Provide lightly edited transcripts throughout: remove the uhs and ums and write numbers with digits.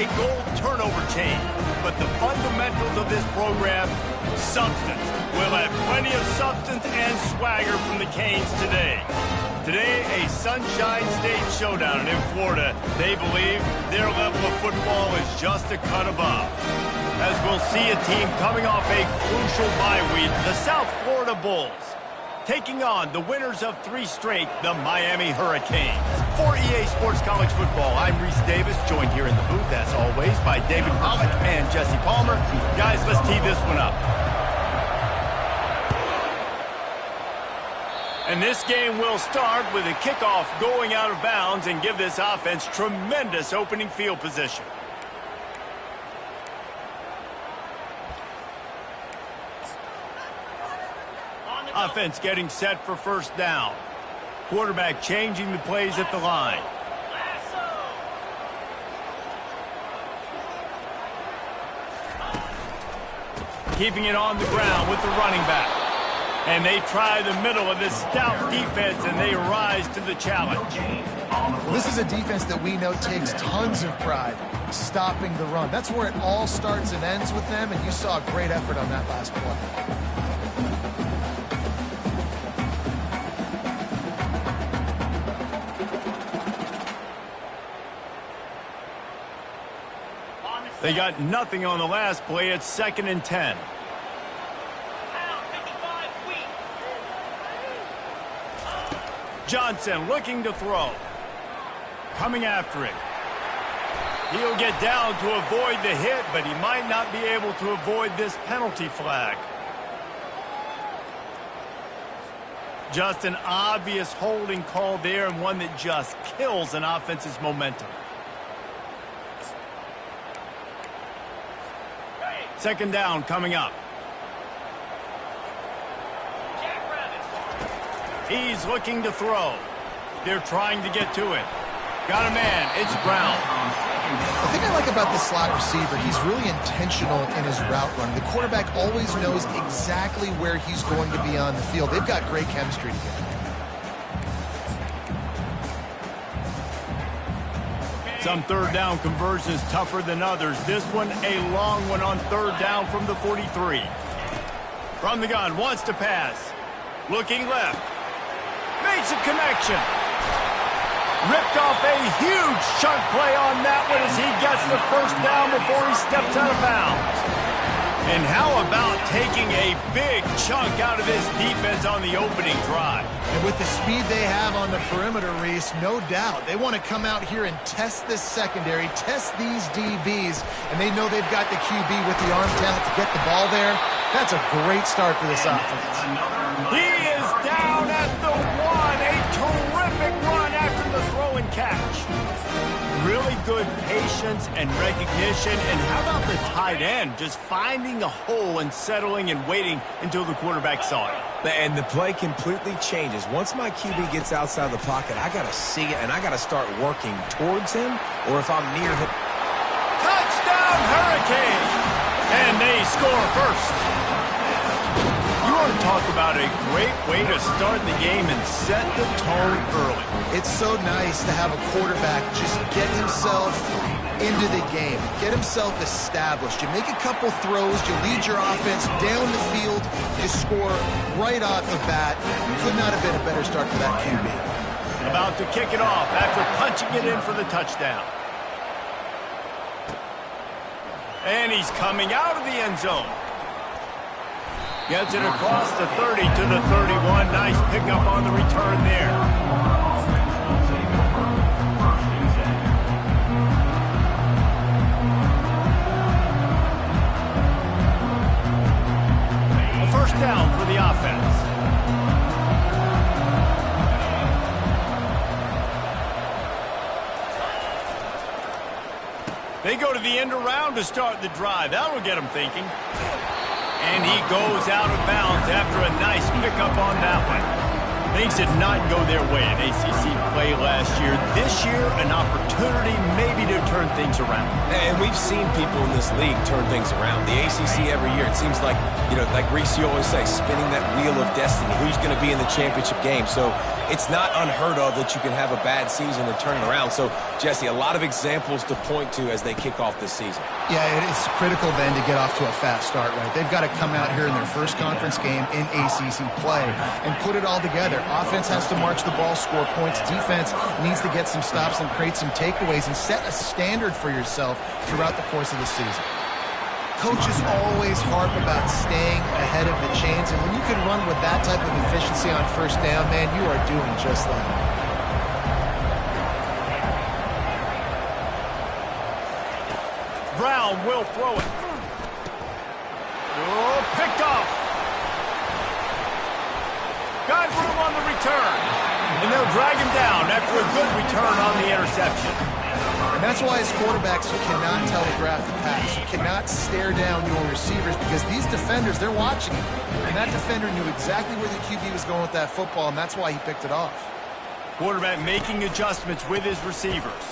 a gold turnover chain. But the fundamentals of this program, substance. We'll have plenty of substance and swagger from the Canes today. Today, a Sunshine State showdown, and in Florida, they believe their level of football is just a cut above. As we'll see a team coming off a crucial bye week, the South Florida Bulls, taking on the winners of 3 straight, the Miami Hurricanes. For EA Sports College Football, I'm Reese Davis, joined here in the booth, as always, by David Pollack and Jesse Palmer. Guys, let's tee this one up. And this game will start with a kickoff going out of bounds and give this offense tremendous opening field position. Offense getting set for first down. Quarterback changing the plays at the line. Keeping it on the ground with the running back. And they try the middle of this stout defense, and they rise to the challenge. This is a defense that we know takes tons of pride stopping the run. That's where it all starts and ends with them, and you saw a great effort on that last play. They got nothing on the last play. It's 2nd and 10. Johnson looking to throw. Coming after it. He'll get down to avoid the hit, but he might not be able to avoid this penalty flag. Just an obvious holding call there, and one that just kills an offense's momentum. 2nd down coming up. He's looking to throw. They're trying to get to it. Got a man. It's Brown. The thing I like about this slot receiver, he's really intentional in his route run. The quarterback always knows exactly where he's going to be on the field. They've got great chemistry together. Some 3rd down conversions tougher than others. This one, a long one on 3rd down from the 43. From the gun, wants to pass. Looking left. Makes a connection. Ripped off a huge chunk play on that one as he gets the first down before he steps out of bounds. And how about taking a big chunk out of this defense on the opening drive? And with the speed they have on the perimeter, Reese, no doubt, they want to come out here and test this secondary, test these DBs, and they know they've got the QB with the arm talent to get the ball there. That's a great start for this offense. He is down at the 1. A terrific run after the throw and catch. Really good patience and recognition. And how about the tight end just finding a hole and settling and waiting until the quarterback saw it? And the play completely changes. Once my QB gets outside the pocket, I got to see it, and I got to start working towards him, or if I'm near him. Touchdown, Hurricane! And they score first. You want to talk about a great way to start the game and set the tone early. It's so nice to have a quarterback just get himself into the game, get himself established. You make a couple throws, you lead your offense down the field, you score right off the bat. Could not have been a better start for that QB. About to kick it off after punching it in for the touchdown. And he's coming out of the end zone. Gets it across the 30 to the 31. Nice pickup on the return there. A first down for the offense. They go to the end around to start the drive. That'll get them thinking. And he goes out of bounds after a nice pickup on that one. Things did not go their way in ACC play last year. This year, an opportunity maybe to turn things around. And we've seen people in this league turn things around. The ACC every year, it seems like, like Reese, you always say, spinning that wheel of destiny. Who's going to be in the championship game? So it's not unheard of that you can have a bad season and turn it around. So, Jesse, a lot of examples to point to as they kick off this season. Yeah, it's critical then to get off to a fast start, right? They've got to come out here in their first conference game in ACC play and put it all together. Offense has to march the ball, score points. Defense needs to get some stops and create some takeaways and set a standard for yourself throughout the course of the season. Coaches always harp about staying ahead of the chains, and when you can run with that type of efficiency on first down, man, you are doing just that. Brown will throw it. Oh, picked off. Got room on the return. And they'll drag him down after a good return on the interception. And that's why as quarterbacks, you cannot telegraph the pass. You cannot stare down your receivers because these defenders, they're watching you. And that defender knew exactly where the QB was going with that football, and that's why he picked it off. Quarterback making adjustments with his receivers.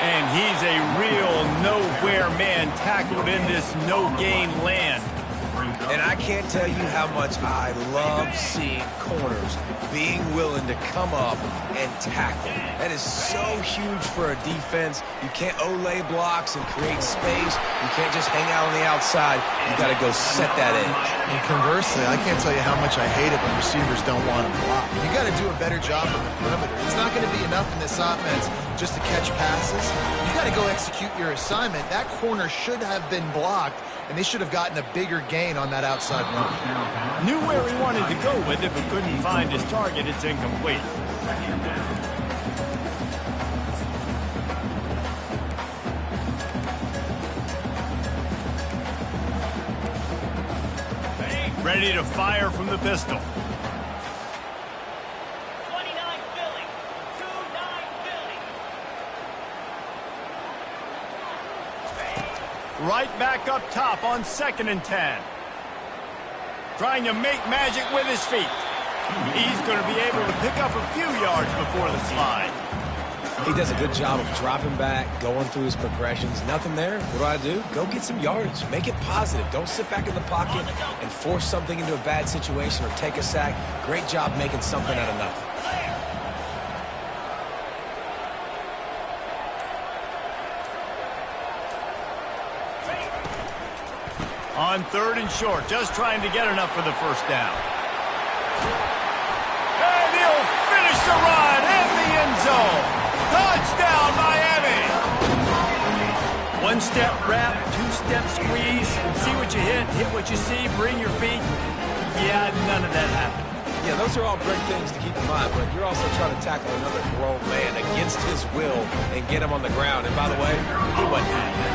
And he's a real nowhere man tackled in this no-gain land. And I can't tell you how much I love seeing corners being willing to come up and tackle. That is so huge for a defense. You can't olay blocks and create space. You can't just hang out on the outside. You got to go set that edge. And conversely, I can't tell you how much I hate it when receivers don't want to block. You got to do a better job on the perimeter. It's not going to be enough in this offense just to catch passes. You got to go execute your assignment. That corner should have been blocked, and they should have gotten a bigger gain on that outside run. Knew where he wanted to go with it, but couldn't find his target. It's incomplete. Ready to fire from the pistol. 29 Philly. 2-9 Philly. Right back up top on 2nd and 10. Trying to make magic with his feet. He's going to be able to pick up a few yards before the slide. He does a good job of dropping back, going through his progressions. Nothing there. What do? Go get some yardage. Make it positive. Don't sit back in the pocket and force something into a bad situation or take a sack. Great job making something out of nothing. On 3rd and short, just trying to get enough for the first down. And he'll finish the run in the end zone. Touchdown, Miami! 1-step wrap, 2-step squeeze. See what you hit what you see, bring your feet. Yeah, none of that happened. Yeah, those are all great things to keep in mind, but you're also trying to tackle another grown man against his will and get him on the ground. And by the way, he wasn't happy.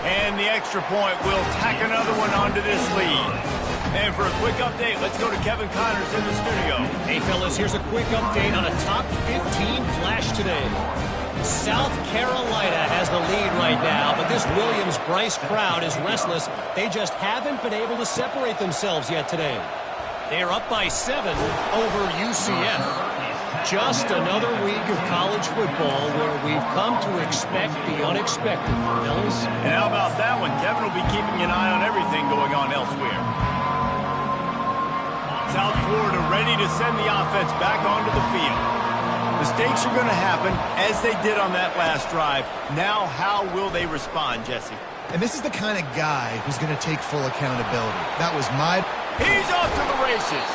And the extra point will tack another one onto this lead. And for a quick update, let's go to Kevin Connors in the studio. Hey, fellas, here's a quick update on a top 15 flash today. South Carolina has the lead right now, but this Williams-Brice crowd is restless. They just haven't been able to separate themselves yet today. They are up by 7 over UCF. Just another week of college football where we've come to expect the unexpected, fellas. And how about that one? Kevin will be keeping an eye on everything going on elsewhere. South Florida ready to send the offense back onto the field. Mistakes are going to happen, as they did on that last drive. Now, how will they respond, Jesse? And this is the kind of guy who's going to take full accountability. That was my... He's off to the races.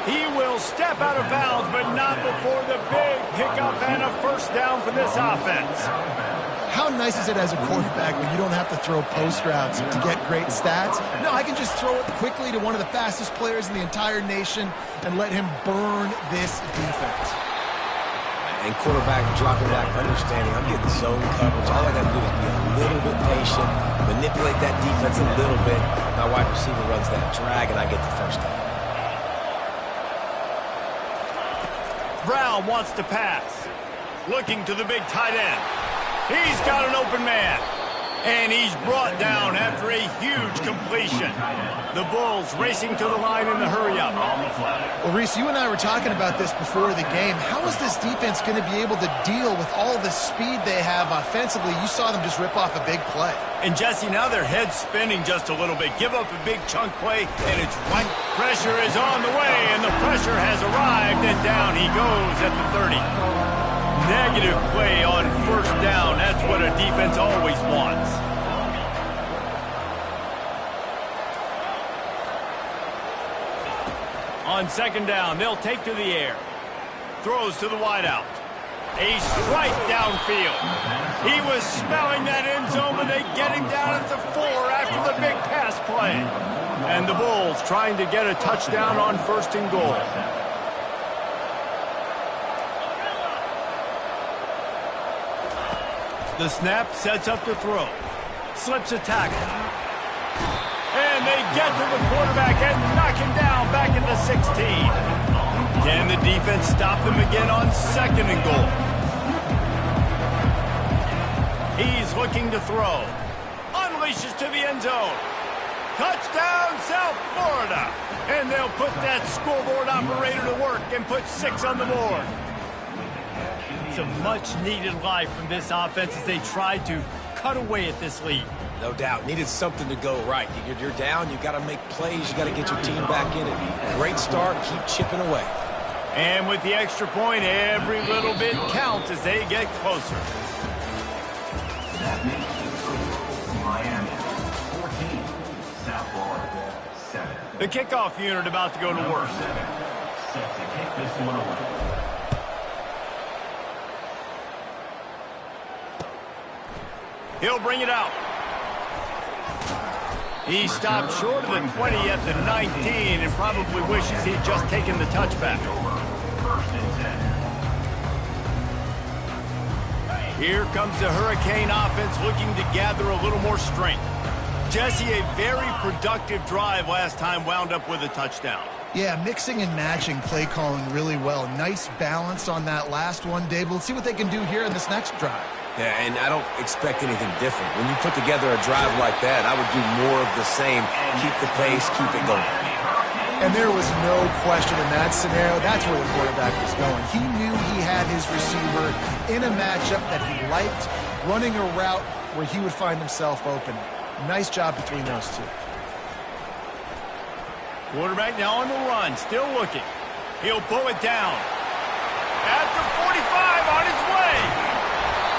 He will step out of bounds, but not before the big pickup and a first down for this offense. How nice is it as a quarterback when you don't have to throw post routes to get great stats? No, I can just throw it quickly to one of the fastest players in the entire nation and let him burn this defense. And quarterback dropping back, understanding I'm getting zone coverage. All I got to do is be a little bit patient, manipulate that defense a little bit. My wide receiver runs that drag, and I get the first down. Brown wants to pass. Looking to the big tight end. He's got an open man. And he's brought down after a huge completion. The Bulls racing to the line in the hurry-up. Well, Reese, you and I were talking about this before the game. How is this defense going to be able to deal with all the speed they have offensively? You saw them just rip off a big play. And, Jesse, now their head's spinning just a little bit. Give up a big chunk play, and it's right. Pressure is on the way, and the pressure has arrived, and down he goes at the 30. Negative play on first down. That's what a defense always wants. On second down, they'll take to the air. Throws to the wideout. A strike downfield. He was smelling that end zone, but they get him down at the 4 after the big pass play. And the Bulls trying to get a touchdown on first and goal. The snap sets up the throw. Slips a tackle. And they get to the quarterback and knock him down back at the 16. Can the defense stop them again on second and goal? He's looking to throw. Unleashes to the end zone. Touchdown, South Florida. And they'll put that scoreboard operator to work and put 6 on the board. Some much-needed life from this offense as they tried to cut away at this lead. No doubt. Needed something to go right. You're down. You got to make plays. You got to get your team back in it. Great start. Keep chipping away. And with the extra point, every little bit counts as they get closer. Miami 14, South Florida 7. The kickoff unit about to go to work. Set to kick this one away. He'll bring it out. He stopped short of the 20 at the 19 and probably wishes he'd just taken the touchback. Here comes the Hurricane offense looking to gather a little more strength. Jesse, a very productive drive last time wound up with a touchdown. Yeah, mixing and matching play calling really well. Nice balance on that last one, Dave. Let's see what they can do here in this next drive. Yeah, and I don't expect anything different. When you put together a drive like that, I would do more of the same. Keep the pace, keep it going. And there was no question in that scenario. That's where the quarterback was going. He knew he had his receiver in a matchup that he liked, running a route where he would find himself open. Nice job between those two. Quarterback now on the run, still looking. He'll pull it down. At the 45, on his way.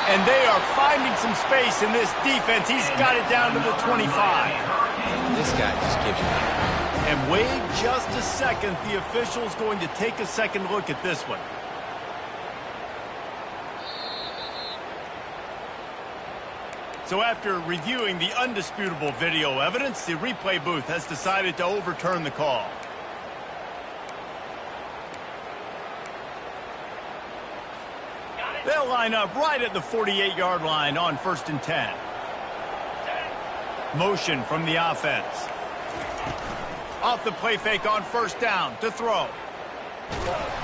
And they are finding some space in this defense. He's got it down to the 25. This guy just gives you that. And wait just a second. The official's going to take a second look at this one. So after reviewing the undisputable video evidence, the replay booth has decided to overturn the call. They'll line up right at the 48-yard line on 1st and 10. Motion from the offense. Off the play fake on first down to throw.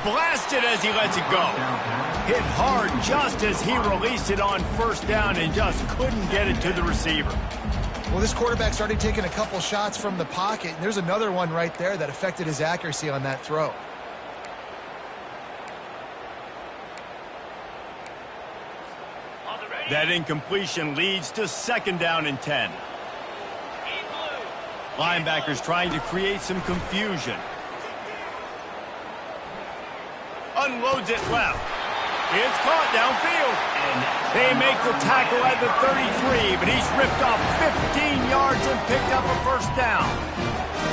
Blasted as he lets it go. Hit hard just as he released it on first down and just couldn't get it to the receiver. Well, this quarterback started taking a couple shots from the pocket. And there's another one right there that affected his accuracy on that throw. That incompletion leads to 2nd down and 10. Linebackers trying to create some confusion. Unloads it left. It's caught downfield. They make the tackle at the 33, but he's ripped off 15 yards and picked up a first down.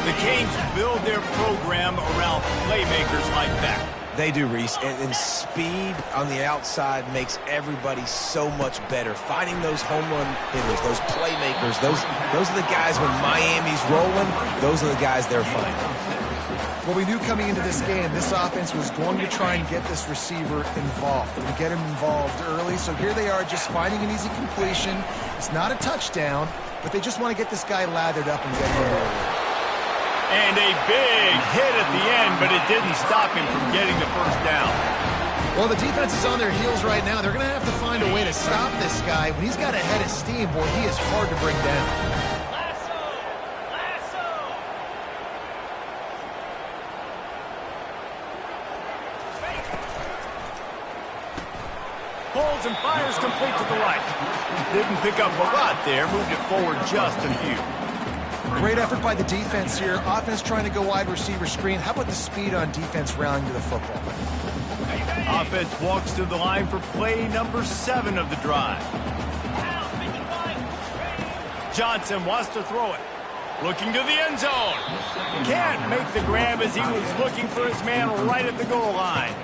The Canes build their program around playmakers like that. They do, Reese, and speed on the outside makes everybody so much better. Finding those home run hitters, those playmakers, those are the guys when Miami's rolling, those are the guys they're finding. Well, we knew coming into this game, this offense was going to try and get this receiver involved and get him involved early. So here they are just finding an easy completion. It's not a touchdown, but they just want to get this guy lathered up and get him into it. And a big hit at the end, but it didn't stop him from getting the first down. Well, the defense is on their heels right now. They're going to have to find a way to stop this guy. When he's got a head of steam, boy, he is hard to bring down. Lasso! Lasso! Pulls and fires complete to the right. Didn't pick up a lot there. Moved it forward just a few. Great effort by the defense here. Offense trying to go wide receiver screen. How about the speed on defense rallying to the football? Offense walks to the line for play number 7 of the drive. Now, 55. Johnson wants to throw it. Looking to the end zone. Can't make the grab as he was looking for his man right at the goal line.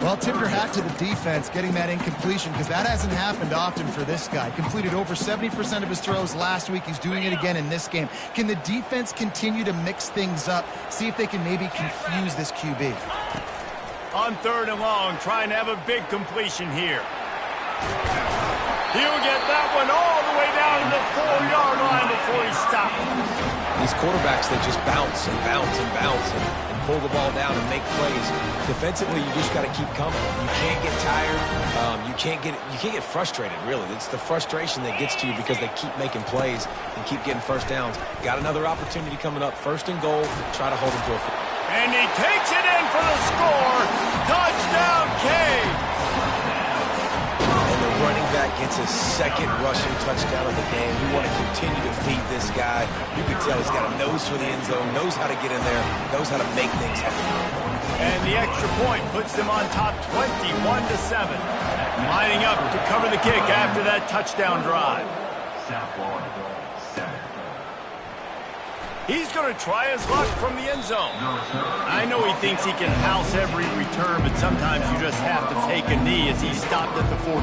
Well, tip your hat to the defense getting that incompletion because that hasn't happened often for this guy. Completed over 70% of his throws last week. He's doing it again in this game. Can the defense continue to mix things up? See if they can maybe confuse this QB. On 3rd and long, trying to have a big completion here. He'll get that one all the way down to the 4-yard line before he stops. These quarterbacks, they just bounce and bounce and bounce and pull the ball down and make plays. Defensively, you just got to keep coming. You can't get tired. You can't get frustrated, really. It's the frustration that gets to you because they keep making plays and keep getting first downs. Got another opportunity coming up. 1st and goal. Try to hold them to a field. And he takes it in for the score. Touchdown, Cade. And the running back gets his 2nd rushing touchdown of the game. We want to continue to feed this guy. You can tell he's got a nose for the end zone, knows how to get in there, knows how to make things happen. And the extra point puts them on top 21-7. Lining up to cover the kick after that touchdown drive. South Florida, 7. He's going to try his luck from the end zone. I know he thinks he can house every return, but sometimes you just have to take a knee as he stopped at the 14.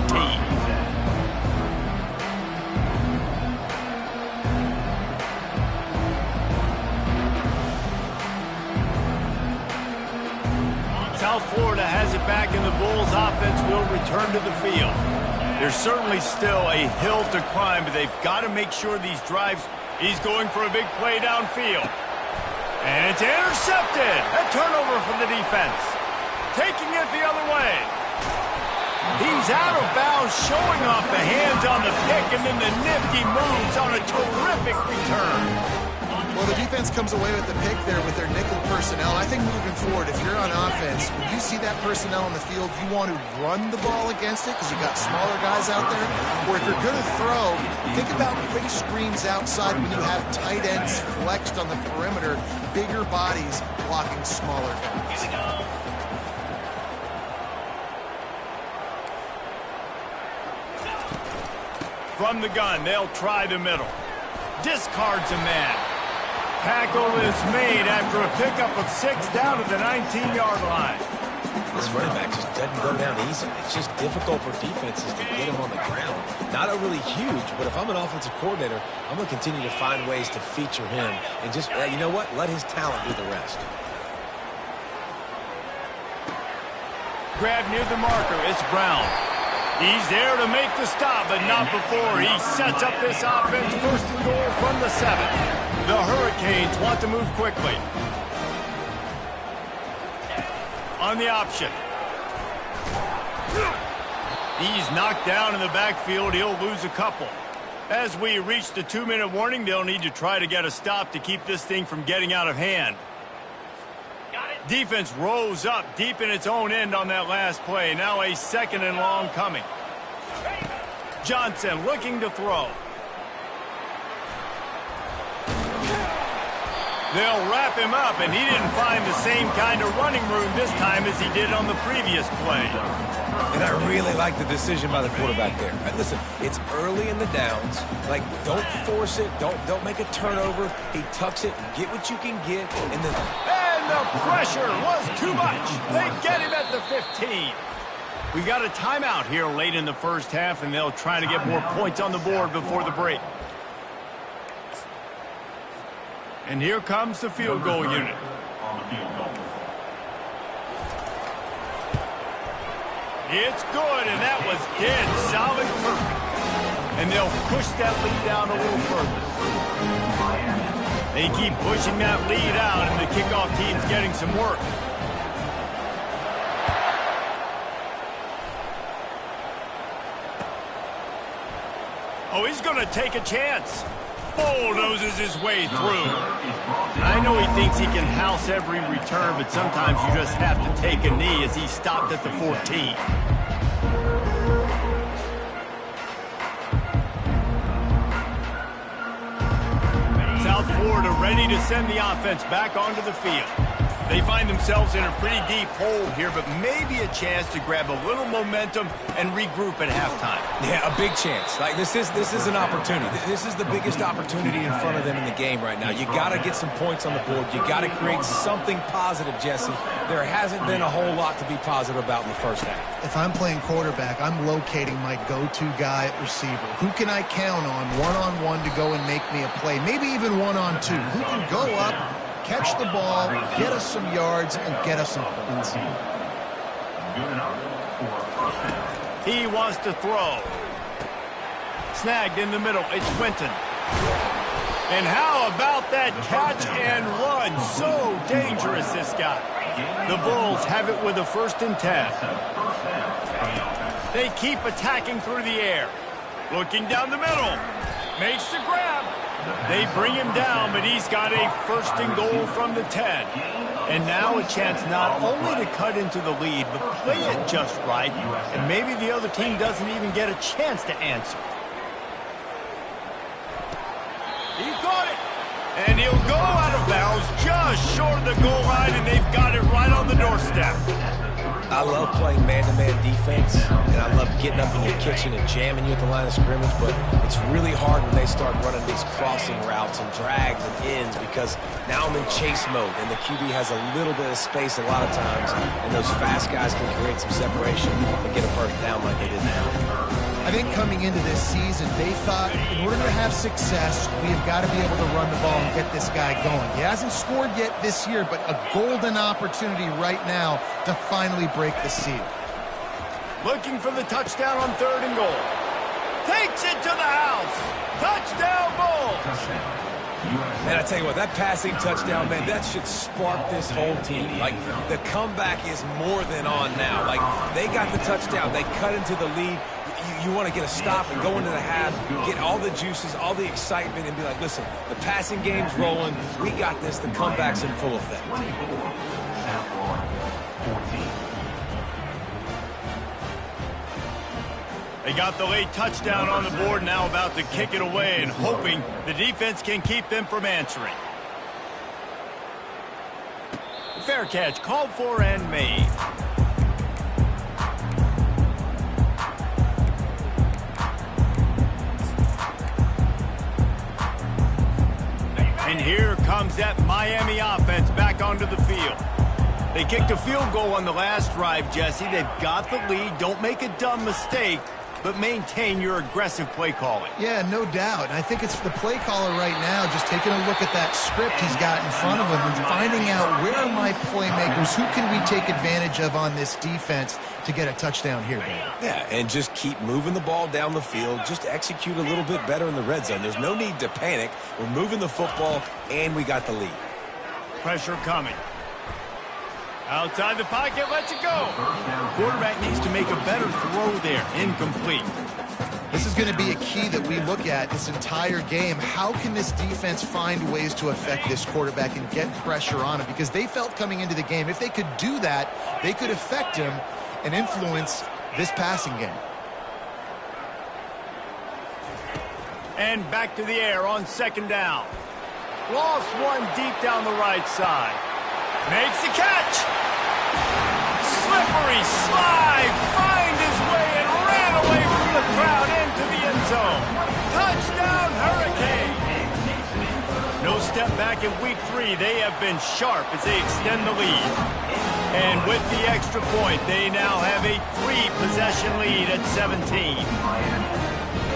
South Florida has it back, and the Bulls offense will return to the field. There's certainly still a hill to climb, but they've got to make sure these drives. He's going for a big play downfield. And it's intercepted. A turnover from the defense. Taking it the other way. He's out of bounds, showing off the hands on the pick, and then the nifty moves on a terrific return. Well, the defense comes away with the pick there with their nickel personnel. I think moving forward, if you're on offense, when you see that personnel on the field, you want to run the ball against it because you've got smaller guys out there. Or if you're going to throw, think about quick screens outside when you have tight ends flexed on the perimeter, bigger bodies blocking smaller guys. Here we go. From the gun, they'll try the middle. Discards a man. Tackle is made after a pickup of 6 down to the 19-yard line. This running back just doesn't go down easy. It's just difficult for defenses to get him on the ground. Not overly huge, but if I'm an offensive coordinator, I'm going to continue to find ways to feature him and just, you know what, let his talent do the rest. Grab near the marker. It's Brown. He's there to make the stop, but not before he sets up this offense. 1st and goal from the 7. The Hurricanes want to move quickly. On the option. He's knocked down in the backfield. He'll lose a couple. As we reach the 2-minute warning, they'll need to try to get a stop to keep this thing from getting out of hand. Defense rose up deep in its own end on that last play. Now a 2nd and long coming. Johnson looking to throw. They'll wrap him up, and he didn't find the same kind of running room this time as he did on the previous play. And I really like the decision by the quarterback there. And listen, it's early in the downs. Like, don't force it. Don't make a turnover. He tucks it. Get what you can get. And then... And the pressure was too much. They get him at the 15. We got a timeout here late in the first half, and they'll try to get more points on the board before the break. And here comes the field goal unit. It's good, and that was dead solid perfect. And they'll push that lead down a little further. They keep pushing that lead out, and the kickoff team's getting some work. Oh, he's going to take a chance. Bulldozes his way through. I know he thinks he can house every return, but sometimes you just have to take a knee as he stopped at the 14. South Florida ready to send the offense back onto the field. They find themselves in a pretty deep hole here, but maybe a chance to grab a little momentum and regroup at halftime. Yeah, a big chance. Like this is an opportunity. This is the biggest opportunity in front of them in the game right now. You got to get some points on the board. You got to create something positive, Jesse. There hasn't been a whole lot to be positive about in the first half. If I'm playing quarterback, I'm locating my go-to guy at receiver. Who can I count on one-on-one to go and make me a play? Maybe even one-on-two. Who can go up, catch the ball, get us some yards, and get us some points. He wants to throw. Snagged in the middle. It's Winton. And how about that catch and run? So dangerous, this guy. The Bulls have it with a 1st and 10. They keep attacking through the air. Looking down the middle. Makes the grab. They bring him down, but he's got a 1st and goal from the 10. And now a chance not only to cut into the lead, but play it just right. And maybe the other team doesn't even get a chance to answer. He caught it. And he'll go out of bounds just short of the goal line, and they've got it right on the doorstep. I love playing man-to-man defense, and I love getting up in your kitchen and jamming you at the line of scrimmage, but it's really hard when they start running these crossing routes and drags and ends because now I'm in chase mode, and the QB has a little bit of space a lot of times, and those fast guys can create some separation and get a 1st down like they did now. I think coming into this season, they thought in order to have success, we have got to be able to run the ball and get this guy going. He hasn't scored yet this year, but a golden opportunity right now to finally break the seal. Looking for the touchdown on 3rd and goal. Takes it to the house. Touchdown, Bulls. Man, I tell you what, that passing touchdown, man, that should spark this whole team. Like, the comeback is more than on now. Like, they got the touchdown. They cut into the lead. You want to get a stop and go into the half, get all the juices, all the excitement, and be like, listen, the passing game's rolling. We got this. The comeback's in full effect. They got the late touchdown on the board, now about to kick it away and hoping the defense can keep them from answering. Fair catch called for and made. And here comes that Miami offense back onto the field. They kicked a field goal on the last drive, Jesse. They've got the lead. Don't make a dumb mistake, but maintain your aggressive play calling. Yeah, no doubt. I think it's the play caller right now just taking a look at that script he's got in front of him and finding out where are my playmakers, who can we take advantage of on this defense to get a touchdown here, Dave. Yeah, and just keep moving the ball down the field. Just execute a little bit better in the red zone. There's no need to panic. We're moving the football, and we got the lead. Pressure coming. Outside the pocket, lets it go. Quarterback needs to make a better throw there. Incomplete. This is going to be a key that we look at this entire game. How can this defense find ways to affect this quarterback and get pressure on him? Because they felt coming into the game, if they could do that, they could affect him and influence this passing game. And back to the air on 2nd down. Lost one deep down the right side. Makes the catch. Slippery slide. Find his way and ran away from the crowd into the end zone. Touchdown, Hurricane. No step back in week 3. They have been sharp as they extend the lead. And with the extra point, they now have a 3-possession lead at 17.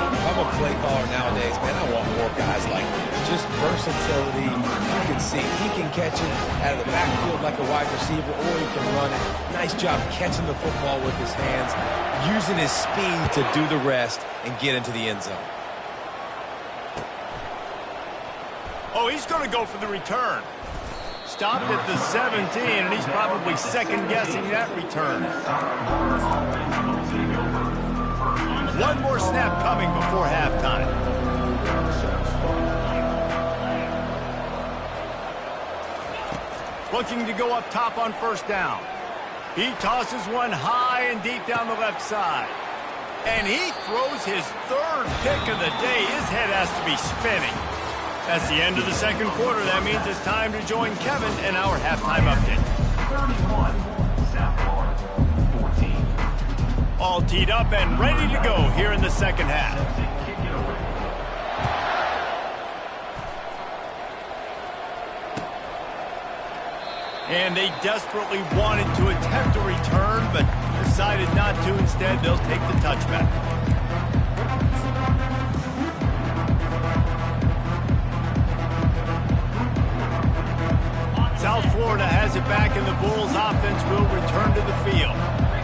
If I'm a play caller nowadays, man, I want more guys like this. Just versatility. You can see he can catch it out of the backfield like a wide receiver, or he can run it. Nice job catching the football with his hands, using his speed to do the rest and get into the end zone. Oh, he's going to go for the return. Stopped at the 17, and he's probably second-guessing that return. One more snap coming before halftime. Looking to go up top on first down. He tosses one high and deep down the left side. And he throws his third pick of the day. His head has to be spinning. That's the end of the second quarter. That means it's time to join Kevin in our halftime update. 31, South Florida, 14. All teed up and ready to go here in the second half. Kick it away. And they desperately wanted to attempt a return, but decided not to. Instead, they'll take the touchback. South Florida has it back, and the Bulls offense will return to the field.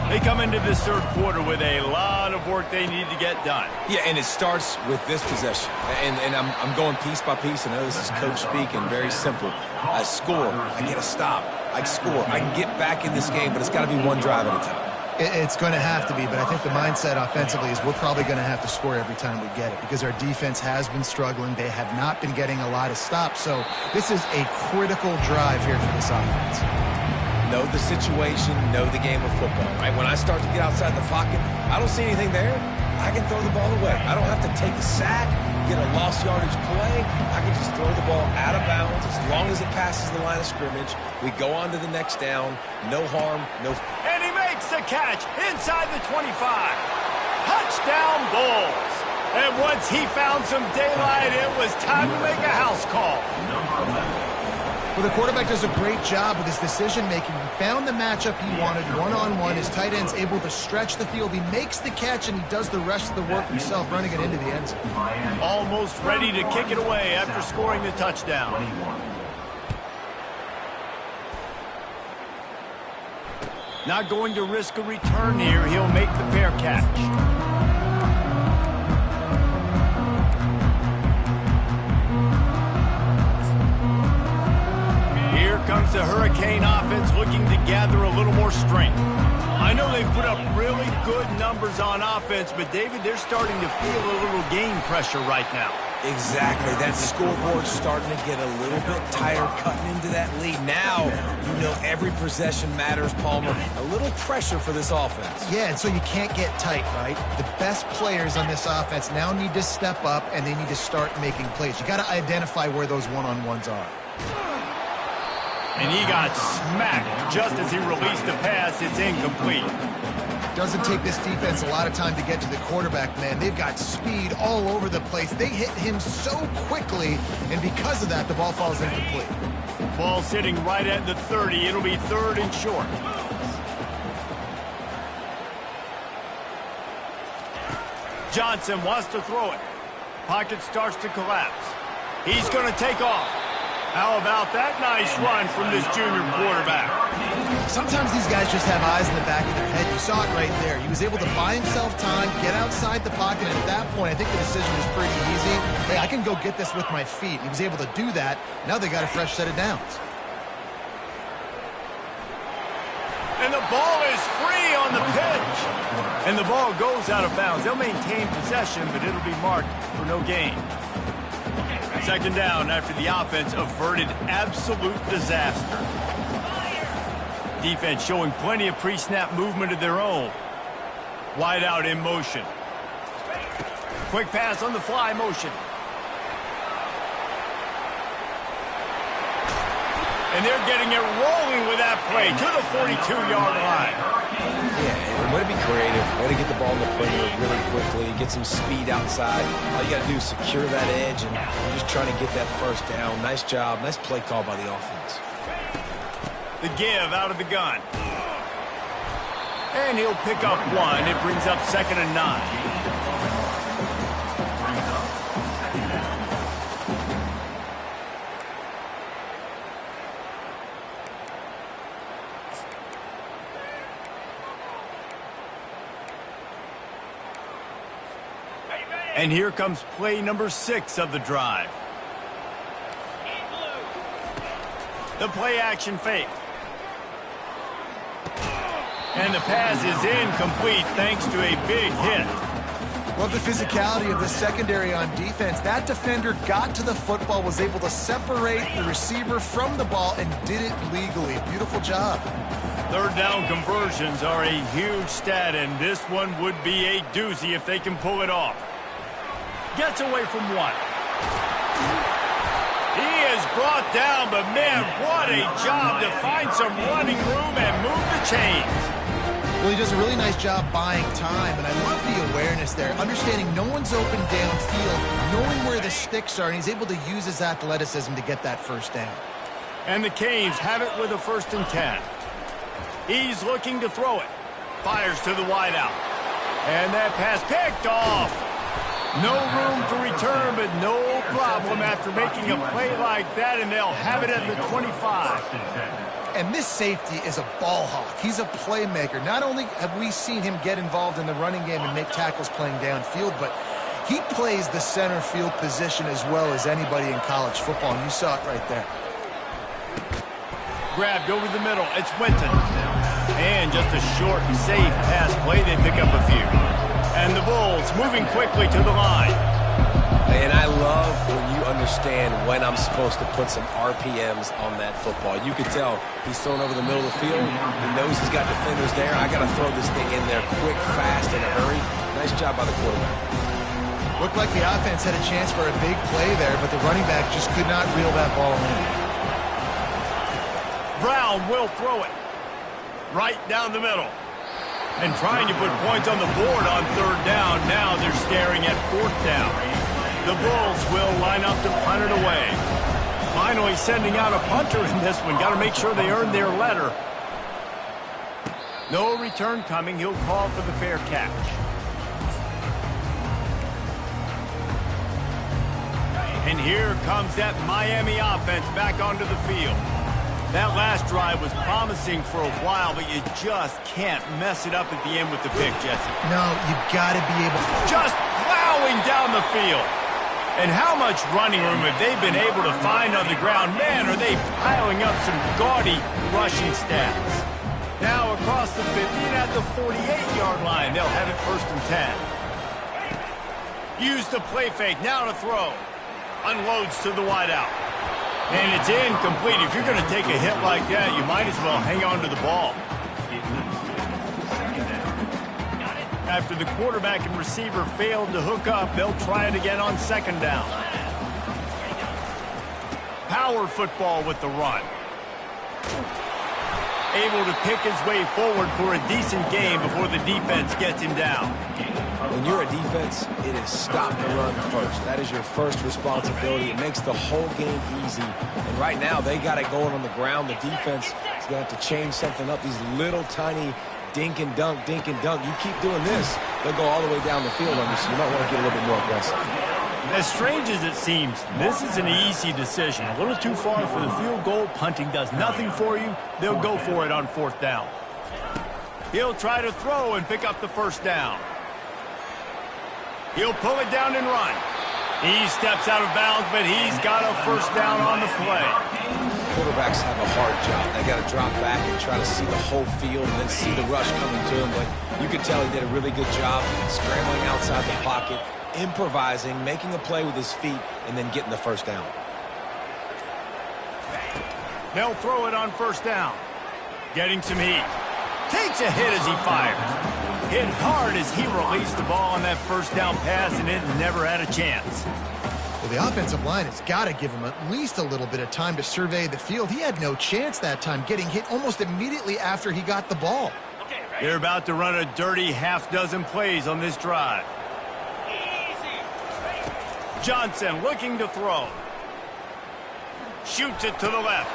They come into this third quarter with a lot of work they need to get done. Yeah, and it starts with this possession. And I'm going piece by piece. I know this is coach speaking, very simple. I score, I get a stop, I score. I can get back in this game, but it's got to be one drive at a time. It's going to have to be, but I think the mindset offensively is we're probably going to have to score every time we get it because our defense has been struggling. They have not been getting a lot of stops, so this is a critical drive here for this offense. Know the situation, know the game of football, right? When I start to get outside the pocket, I don't see anything there, I can throw the ball away. I don't have to take a sack, get a lost yardage play. I can just throw the ball out of bounds as long as it passes the line of scrimmage. We go on to the next down. No harm, no... And he makes the catch inside the 25. Touchdown Bulls. And once he found some daylight, it was time to make a house call. Well, the quarterback does a great job with his decision-making. He found the matchup he wanted, one-on-one. His tight end's able to stretch the field. He makes the catch, and he does the rest of the work himself, running it into the end zone. Almost ready to kick it away after scoring the touchdown. Not going to risk a return here. He'll make the fair catch. Here comes the Hurricane offense looking to gather a little more strength. I know they've put up really good numbers on offense, but David, they're starting to feel a little game pressure right now. Exactly. That scoreboard's starting to get a little bit tired cutting into that lead. Now, you know every possession matters, Palmer. A little pressure for this offense. Yeah, and so you can't get tight, right? The best players on this offense now need to step up, and they need to start making plays. You got to identify where those one-on-ones are. And he got smacked just as he released the pass. It's incomplete. Doesn't take this defense a lot of time to get to the quarterback, man. They've got speed all over the place. They hit him so quickly, and because of that, the ball falls incomplete. Ball sitting right at the 30. It'll be third and short. Johnson wants to throw it. Pocket starts to collapse. He's going to take off. How about that nice run from this junior quarterback? Sometimes these guys just have eyes in the back of their head. You saw it right there. He was able to buy himself time, get outside the pocket, and at that point, I think the decision was pretty easy. Hey, I can go get this with my feet. He was able to do that. Now they got a fresh set of downs. And the ball is free on the pitch. And the ball goes out of bounds. They'll maintain possession, but it'll be marked for no gain. Second down after the offense averted absolute disaster. Defense showing plenty of pre-snap movement of their own. Wide out in motion. Quick pass on the fly motion. And they're getting it rolling with that play to the 42-yard line. Yeah, and way to be creative, way to get the ball in the perimeter really quickly, get some speed outside. All you got to do is secure that edge and just trying to get that first down. Nice job, nice play call by the offense. The give out of the gun. And he'll pick up one. It brings up 2nd and 9. And here comes play number 6 of the drive. The play action fake. And the pass is incomplete thanks to a big hit. Love the physicality of the secondary on defense. That defender got to the football, was able to separate the receiver from the ball, and did it legally. Beautiful job. Third down conversions are a huge stat, and this one would be a doozy if they can pull it off. Gets away from one. He is brought down, but man, what a job to find some running room and move the chains. Well, he does a really nice job buying time, and I love the awareness there. Understanding no one's open downfield, knowing where the sticks are, and he's able to use his athleticism to get that first down. And the Canes have it with a 1st and 10. He's looking to throw it. Fires to the wideout. And that pass picked off. No room to return, but no problem after making a play like that, and they'll have it at the 25. And this safety is a ball hawk. He's a playmaker. Not only have we seen him get involved in the running game and make tackles playing downfield, but he plays the center field position as well as anybody in college football, and you saw it right there. Grabbed over the middle. It's Winton. And just a short, safe pass play. They pick up a few. And the Bulls moving quickly to the line. And I love when you understand when I'm supposed to put some RPMs on that football. You can tell he's thrown over the middle of the field. He knows he's got defenders there. I got to throw this thing in there quick, fast, in a hurry. Nice job by the quarterback. Looked like the offense had a chance for a big play there, but the running back just could not reel that ball in. Brown will throw it right down the middle. And trying to put points on the board on 3rd down. Now they're staring at 4th down. The Bulls will line up to punt it away. Finally sending out a punter in this one. Got to make sure they earn their letter. No return coming. He'll call for the fair catch. And here comes that Miami offense back onto the field. That last drive was promising for a while, but you just can't mess it up at the end with the pick, Jesse. No, you got to be able to. Just plowing down the field. And how much running room have they been able to find on the ground? Man, are they piling up some gaudy rushing stats. Now across the 50 and at the 48-yard line, they'll have it 1st and 10. Use the play fake, now to throw. Unloads to the wideout. And it's incomplete. If you're going to take a hit like that, you might as well hang on to the ball. After the quarterback and receiver failed to hook up, they'll try it again on 2nd down. Power football with the run. Able to pick his way forward for a decent game before the defense gets him down. When you're a defense, it is stop the run first. That is your first responsibility. It makes the whole game easy. And right now, they got it going on the ground. The defense is going to have to change something up. These little tiny dink and dunk, dink and dunk. You keep doing this, they'll go all the way down the field on you, so you might want to get a little bit more aggressive. As strange as it seems, this is an easy decision. A little too far for the field goal. Punting does nothing for you. They'll go for it on 4th down. He'll try to throw and pick up the 1st down. He'll pull it down and run. He steps out of bounds, but he's got a 1st down on the play. Quarterbacks have a hard job. They got to drop back and try to see the whole field and then see the rush coming to him. But you could tell he did a really good job scrambling outside the pocket, improvising, making a play with his feet, and then getting the 1st down. They'll throw it on 1st down. Getting some heat. Takes a hit as he fires. Hit hard as he released the ball on that 1st down pass, and it never had a chance. Well, the offensive line has got to give him at least a little bit of time to survey the field. He had no chance that time, getting hit almost immediately after he got the ball. They're about to run a dirty half-dozen plays on this drive. Johnson looking to throw. Shoots it to the left.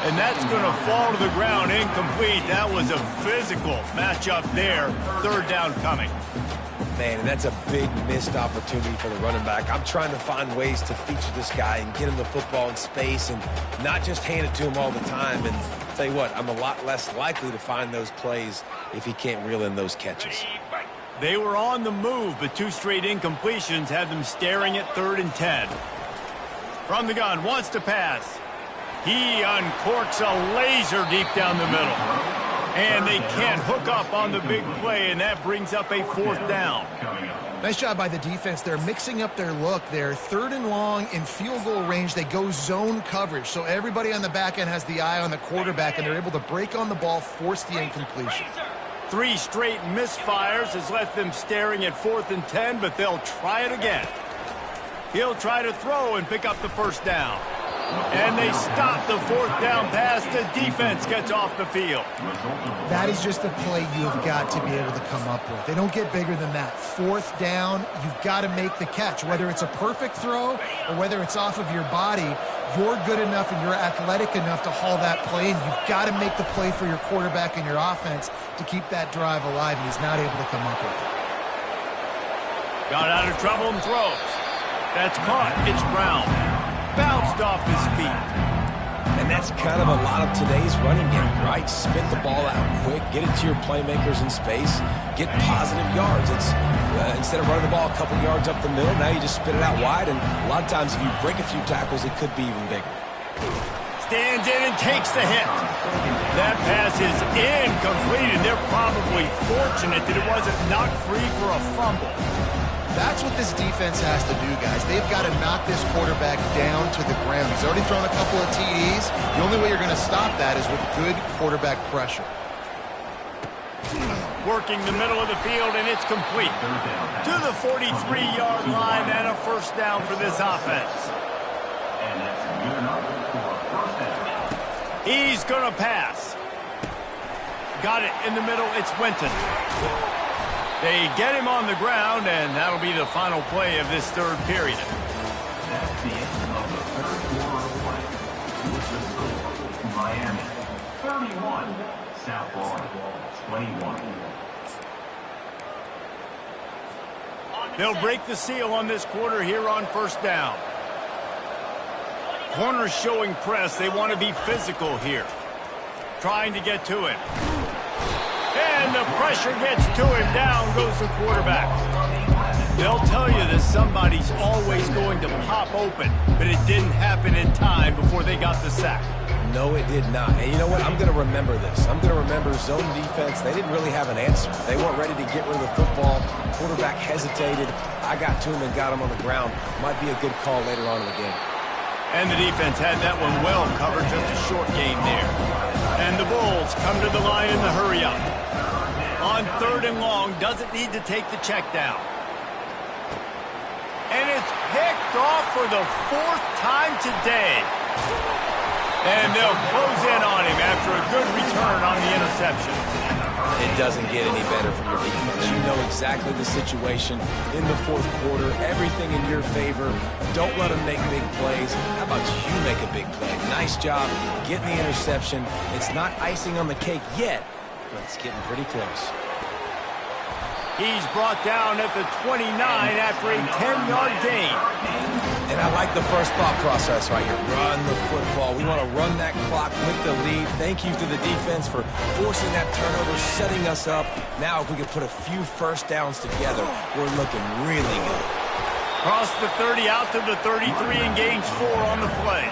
And that's going to fall to the ground incomplete. That was a physical matchup there. 3rd down coming. Man, and that's a big missed opportunity for the running back. I'm trying to find ways to feature this guy and get him the football in space and not just hand it to him all the time. And I'll tell you what, I'm a lot less likely to find those plays if he can't reel in those catches. They were on the move, but 2 straight incompletions had them staring at 3rd and 10. From the gun, wants to pass. He uncorks a laser deep down the middle. And they can't hook up on the big play, and that brings up a 4th down. Nice job by the defense. They're mixing up their look. They're 3rd and long in field goal range. They go zone coverage. So everybody on the back end has the eye on the quarterback, and they're able to break on the ball, force the incompletion. 3 straight misfires has left them staring at 4th and 10, but they'll try it again. He'll try to throw and pick up the first down. And they stop the 4th down pass. The defense gets off the field. That is just a play you have got to be able to come up with. They don't get bigger than that. 4th down, you've got to make the catch. Whether it's a perfect throw or whether it's off of your body, you're good enough and you're athletic enough to haul that play, and you've got to make the play for your quarterback and your offense to keep that drive alive, and he's not able to come up with it. Got out of trouble and throws. That's caught. It's Brown. Bounced off his feet. And that's kind of a lot of today's running game, right? Spit the ball out quick, get it to your playmakers in space, get positive yards. It's instead of running the ball a couple yards up the middle, now you just spit it out wide, and a lot of times if you break a few tackles, it could be even bigger. Stands in and takes the hit. That pass is incomplete, and they're probably fortunate that it wasn't knocked free for a fumble. That's what this defense has to do, guys. They've got to knock this quarterback down to the ground. He's already thrown a couple of TDs. The only way you're going to stop that is with good quarterback pressure. Working the middle of the field, and it's complete. To the 43-yard line, and a first down for this offense. And that's good enough for a first down. He's going to pass. Got it in the middle. It's Winton. They get him on the ground, and that'll be the final play of this 3rd period. That's the end of the 3rd quarter of play. With the score, Miami 31, South Florida 21. They'll break the seal on this quarter here on first down. Corners showing press. They want to be physical here. Trying to get to him. And the pressure gets to him. Down goes the quarterback. They'll tell you that somebody's always going to pop open, but it didn't happen in time before they got the sack. No, it did not. And you know what? I'm going to remember this. I'm going to remember zone defense. They didn't really have an answer. They weren't ready to get rid of the football. Quarterback hesitated. I got to him and got him on the ground. Might be a good call later on in the game. And the defense had that one well covered. Just a short game there. And the Bulls come to the line in the hurry up. On 3rd and long, doesn't need to take the check down. And it's picked off for the 4th time today. And they'll close in on him after a good return on the interception. It doesn't get any better from your defense. You know exactly the situation in the 4th quarter. Everything in your favor. Don't let them make big plays. How about you make a big play? Nice job getting the interception. It's not icing on the cake yet, but it's getting pretty close. He's brought down at the 29 after a 10-yard gain. And I like the first thought process right here. Run the football. We want to run that clock with the lead. Thank you to the defense for forcing that turnover, setting us up. Now if we could put a few first downs together, we're looking really good. Cross the 30 out to the 33 and gains 4 on the play.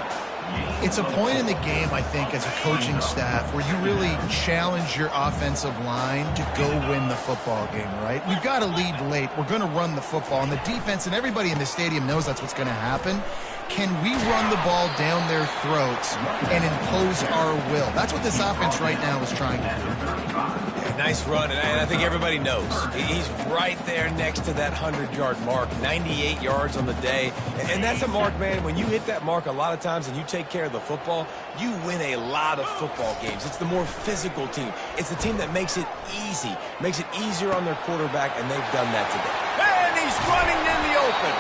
It's a point in the game, I think, as a coaching staff where you really challenge your offensive line to go win the football game, right? We've got to lead late. We're going to run the football. And the defense and everybody in the stadium knows that's what's going to happen. Can we run the ball down their throats and impose our will? That's what this offense right now is trying to do. Yeah, nice run, and I think everybody knows. He's right there next to that 100-yard mark, 98 yards on the day. And that's a mark, man. When you hit that mark a lot of times and you take care of the football, you win a lot of football games. It's the more physical team. It's the team that makes it easy, makes it easier on their quarterback, and they've done that today. And he's running in the open.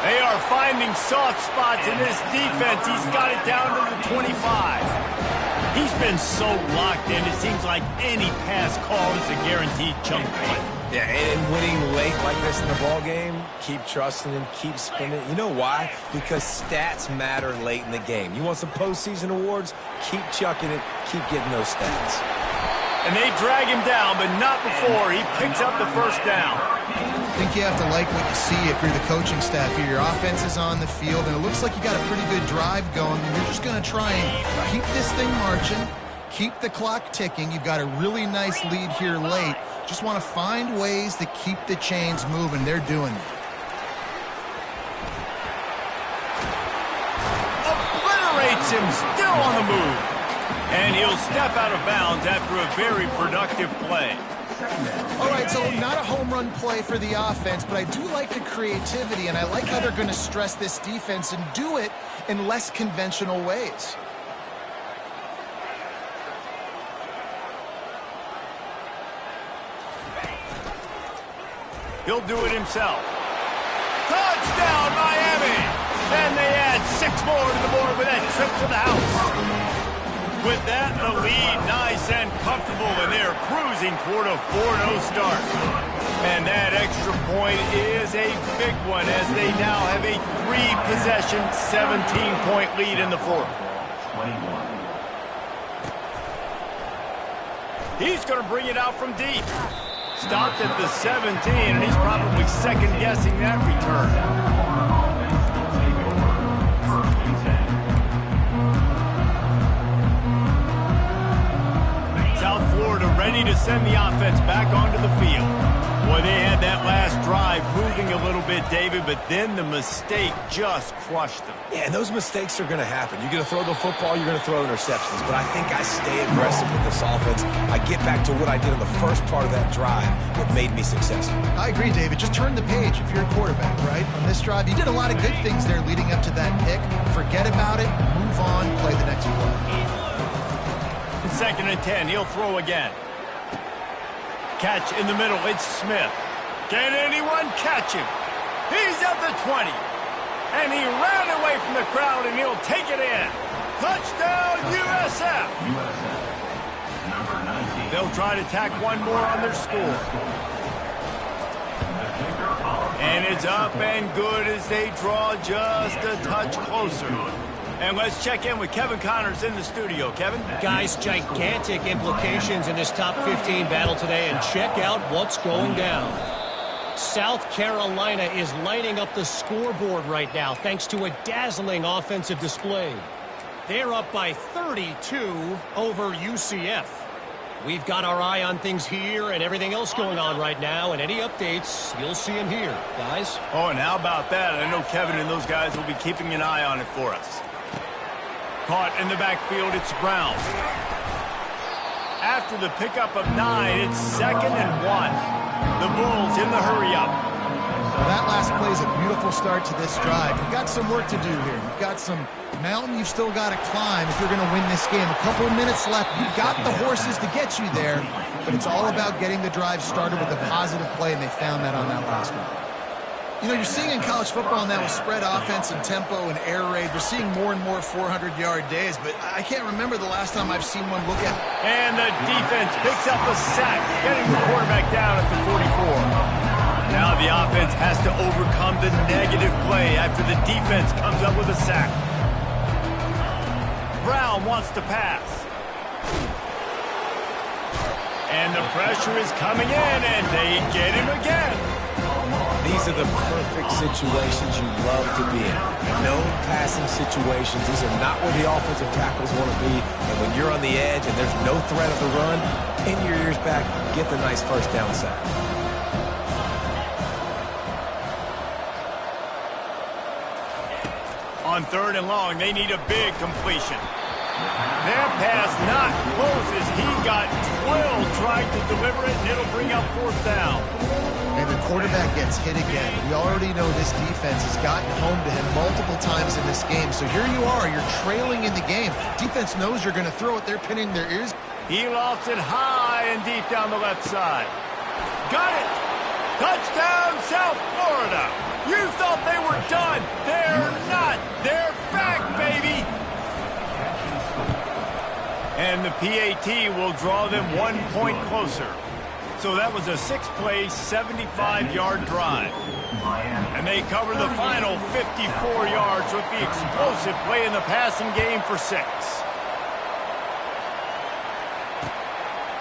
They are finding soft spots in this defense. He's got it down to the 25. He's been so locked in, it seems like any pass call is a guaranteed chunk play. Yeah, and winning late like this in the ball game, keep trusting him, keep spinning. You know why? Because stats matter late in the game. You want some postseason awards? Keep chucking it, keep getting those stats. And they drag him down, but not before he picks up the first down. I think you have to like what you see if you're the coaching staff here. Your offense is on the field, and it looks like you got a pretty good drive going, and you're just going to try and keep this thing marching, keep the clock ticking. You've got a really nice lead here late. Just want to find ways to keep the chains moving. They're doing it. Obliterates him, still on the move. And he'll step out of bounds after a very productive play. All right, so not a home run play for the offense, but I do like the creativity, and I like how they're going to stress this defense and do it in less conventional ways. He'll do it himself. Touchdown, Miami! And they add 6 more to the board with that trip to the house. With that, the lead nice and comfortable, and they're cruising toward a 4-0 start. And that extra point is a big one, as they now have a 3-possession, 17-point lead in the fourth. 21. He's going to bring it out from deep. Stopped at the 17, and he's probably second-guessing that return. South Florida ready to send the offense back onto the field. Boy, they had that last drive moving a little bit, David, but then the mistake just crushed them. Yeah, and those mistakes are going to happen. You're going to throw the football, you're going to throw interceptions. But I think I stay aggressive with this offense. I get back to what I did in the first part of that drive, what made me successful. I agree, David. Just turn the page if you're a quarterback, right? On this drive, you did a lot of good things there leading up to that pick. Forget about it, move on, play the next play. 2nd and 10, he'll throw again. Catch in the middle, it's Smith. Can anyone catch him? He's at the 20. And he ran away from the crowd, and he'll take it in. Touchdown, USF. Number 19. They'll try to tack one more on their score. And it's up and good as they draw just a touch closer. And let's check in with Kevin Connors in the studio. Kevin? Guys, gigantic implications in this top 15 battle today, and check out what's going down. South Carolina is lighting up the scoreboard right now thanks to a dazzling offensive display. They're up by 32 over UCF. We've got our eye on things here and everything else going on right now, and any updates, you'll see them here. Guys? Oh, and how about that? I know Kevin and those guys will be keeping an eye on it for us. Caught in the backfield, it's Brown. After the pickup of 9, it's 2nd and 1. The Bulls in the hurry-up. Well, that last play is a beautiful start to this drive. You've got some work to do here. You've got some mountain you've still got to climb if you're going to win this game. A couple of minutes left. You've got the horses to get you there, but it's all about getting the drive started with a positive play, and they found that on that last one. You know, you're seeing in college football now with spread offense and tempo and air raid, we're seeing more and more 400-yard days, but I can't remember the last time I've seen one look at. And the defense picks up a sack, getting the quarterback down at the 44. Now the offense has to overcome the negative play after the defense comes up with a sack. Brown wants to pass. And the pressure is coming in, and they get him again. These are the perfect situations you love to be in. No passing situations. These are not where the offensive tackles want to be. And when you're on the edge and there's no threat of the run, pin your ears back, get the nice first down sack. On 3rd and long, they need a big completion. Their pass not close as he got drilled trying to deliver it, and it'll bring up 4th down. And the quarterback gets hit again. We already know this defense has gotten home to him multiple times in this game. So here you are, you're trailing in the game. Defense knows you're going to throw it. They're pinning their ears. He lofts it high and deep down the left side. Got it! Touchdown, South Florida! You thought they were done. They're not. They're back, baby! And the PAT will draw them 1 point closer. So that was a 6-play, 75-yard drive. And they cover the final 54 yards with the explosive play in the passing game for 6.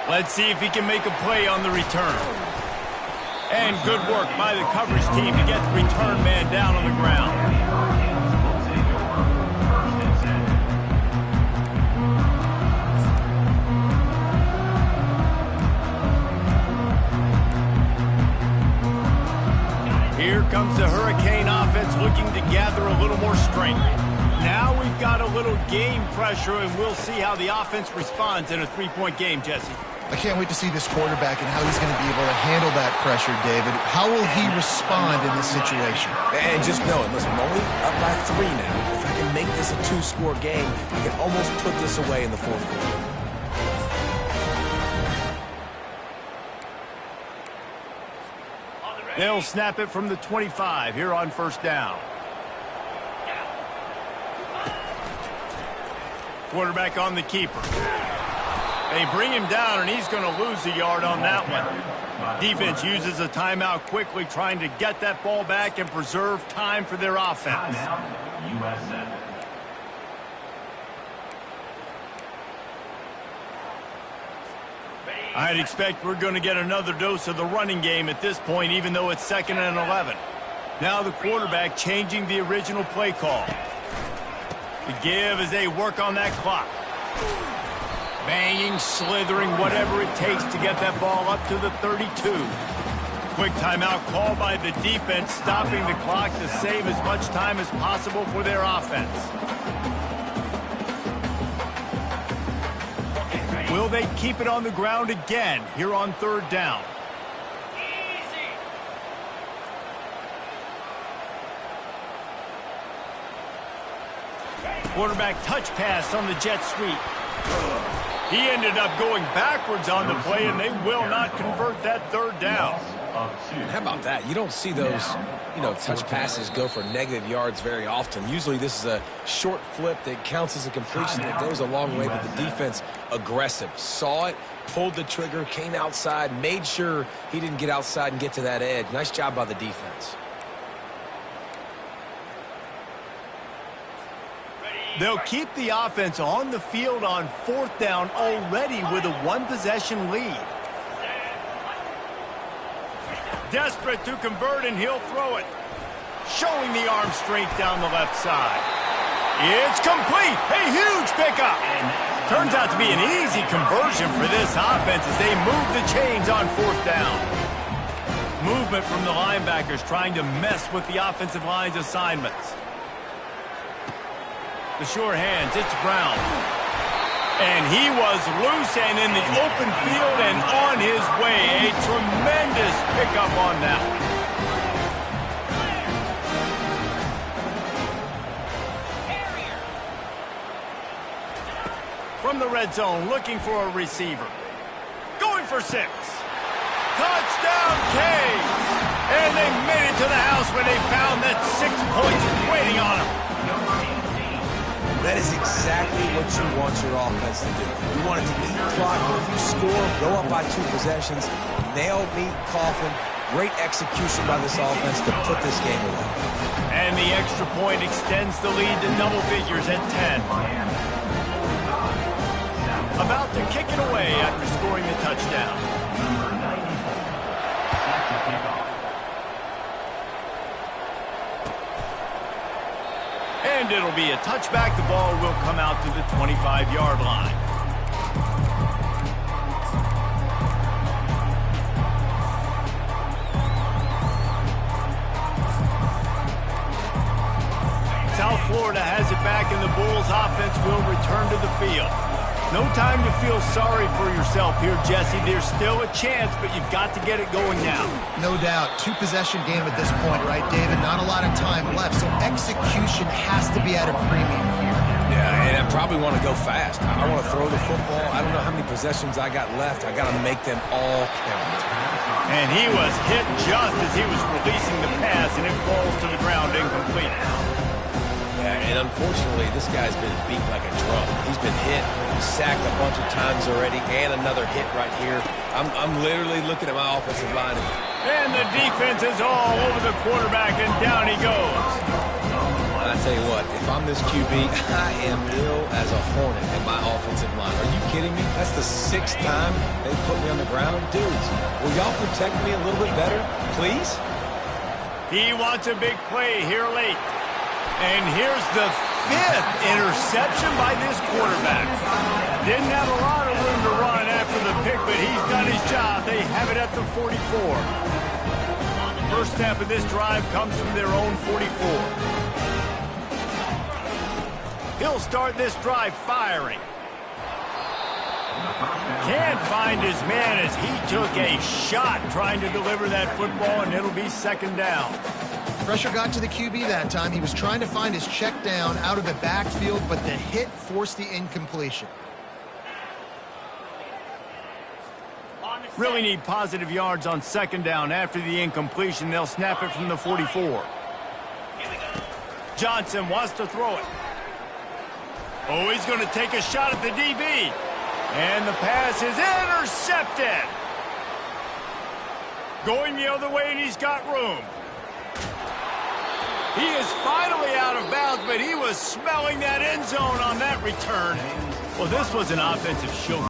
Let's see if he can make a play on the return. And good work by the coverage team to get the return man down on the ground. looking to gather a little more strength. Now we've got a little game pressure, and we'll see how the offense responds in a three-point game, Jesse. I can't wait to see this quarterback and how he's going to be able to handle that pressure, David. How will he respond in this situation? And just know it. Listen, I'm only up by 3 now. If I can make this a 2-score game, I can almost put this away in the fourth quarter. They'll snap it from the 25 here on first down. Quarterback on the keeper. They bring him down, and he's going to lose a yard on that one. Defense uses a timeout quickly, trying to get that ball back and preserve time for their offense. USA. I'd expect we're going to get another dose of the running game at this point, even though it's 2nd and 11. Now the quarterback changing the original play call. The give as they work on that clock. Banging, slithering, whatever it takes to get that ball up to the 32. Quick timeout call by the defense, stopping the clock to save as much time as possible for their offense. Will they keep it on the ground again here on 3rd down? Quarterback touch pass on the jet sweep. He ended up going backwards on the play, and they will not convert that 3rd down. How about that? You don't see those, touch passes go for negative yards very often. Usually this is a short flip that counts as a completion that goes a long way, but the defense aggressive. Saw it, pulled the trigger, came outside, made sure he didn't get outside and get to that edge. Nice job by the defense. They'll keep the offense on the field on 4th down already with a 1-possession lead. Desperate to convert, and he'll throw it. Showing the arm strength down the left side. It's complete. A huge pickup. Turns out to be an easy conversion for this offense as they move the chains on 4th down. Movement from the linebackers trying to mess with the offensive line's assignments. The sure hands, it's Brown. And he was loose and in the open field and on his way. A tremendous pickup on that one. From the red zone, looking for a receiver. Going for 6. Touchdown, Canes! And they made it to the house when they found that 6 points waiting on them. That is exactly what you want your offense to do. You want it to eat clock, but if you score, go up by 2 possessions, nail, meet, coffin. Great execution by this offense to put this game away. And the extra point extends the lead to double figures at 10. About to kick it away after scoring the touchdown. And it'll be a touchback. The ball will come out to the 25-yard line. South Florida has it back, and the Bulls offense will return to the field. No time to feel sorry for yourself here, Jesse. There's still a chance, but you've got to get it going now. No doubt. 2-possession game at this point, right, David? Not a lot of time left, so execution has to be at a premium here. Yeah, and I probably want to go fast. I want to throw the football. I don't know how many possessions I got left. I got to make them all count. And he was hit just as he was releasing the pass, and it falls to the ground incomplete. Yeah, and unfortunately, this guy's been beat like a drum. He's been hit, sacked a bunch of times already, and another hit right here. I'm literally looking at my offensive line. And the defense is all over the quarterback, and down he goes. And I tell you what, if I'm this QB, I am ill as a hornet in my offensive line. Are you kidding me? That's the 6th time they put me on the ground. Dudes, will y'all protect me a little bit better, please? He wants a big play here late. And here's the 5th interception by this quarterback. Didn't have a lot of room to run after the pick, but he's done his job. They have it at the 44. First snap of this drive comes from their own 44. He'll start this drive firing. Can't find his man as he took a shot trying to deliver that football, and it'll be second down. Pressure got to the QB that time. He was trying to find his check down out of the backfield, but the hit forced the incompletion. Really need positive yards on second down. After the incompletion, they'll snap it from the 44. Johnson wants to throw it. Oh, he's going to take a shot at the DB. And the pass is intercepted. Going the other way, and he's got room. He is finally out of bounds, but he was smelling that end zone on that return. Well, this was an offensive show.